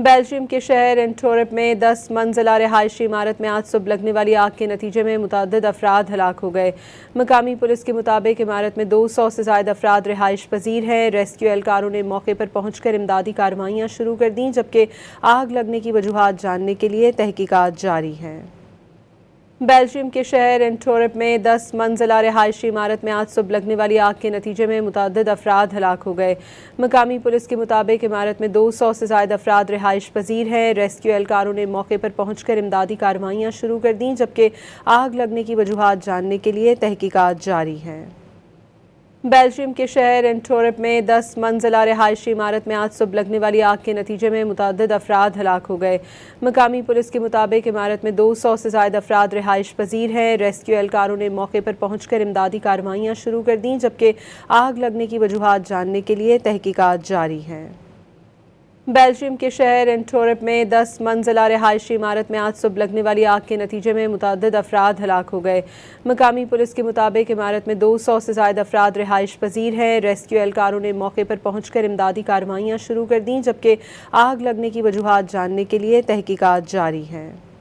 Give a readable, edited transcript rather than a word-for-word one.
Belgium के शहर Antwerp में 10 मंजिला रिहायशी इमारत में आज सुबह लगने वाली आग के नतीजे में मुतअद्दिद अफराद हलाक हो गए। मकामी पुलिस के मुताबिक इमारत में 200 से ज़ायद अफराद रिहाइश पजीर हैं। रेस्क्यू एहलकारों ने मौके पर पहुंचकर इमदादी कार्रवाइयां शुरू कर दी, जबकि आग लगने की वजूहात जानने के लिए तहकीकात जारी हैं। बेल्जियम के शहर एंटवर्प में 10 मंजिला रिहायशी इमारत में आज सुबह लगने वाली आग के नतीजे में मुतअद्दिद अफराद हलाक हो गए। मकामी पुलिस के मुताबिक इमारत में 200 से ज़ायद अफराद रिहाइश पजीर हैं। रेस्क्यू एहलकारों ने मौके पर पहुंचकर इमदादी कार्रवाइयां शुरू कर दी, जबकि आग लगने की वजूहात जानने के लिए तहकीकात जारी हैं। बेल्जियम के शहर एंटवर्प में 10 मंजिला रिहायशी इमारत में आज सुबह लगने वाली आग के नतीजे में मुतअद्दिद अफराद हलाक हो गए। मकामी पुलिस के मुताबिक इमारत में 200 से ज़ायद अफराद रिहाइश पजीर हैं। रेस्क्यू एहलकारों ने मौके पर पहुंचकर इमदादी कार्रवाइयां शुरू कर दी, जबकि आग लगने की वजूहात जानने के लिए तहकीकात जारी हैं। बेल्जियम के शहर एंटवर्प में 10 मंजिला रिहायशी इमारत में आज सुबह लगने वाली आग के नतीजे में मुतअद्दिद अफराद हलाक हो गए। मकामी पुलिस के मुताबिक इमारत में 200 से ज़ायद अफराद रिहाइश पजीर हैं। रेस्क्यू एहलकारों ने मौके पर पहुंचकर इमदादी कार्रवाइयां शुरू कर दी, जबकि आग लगने की वजूहात जानने के लिए तहकीकात जारी हैं।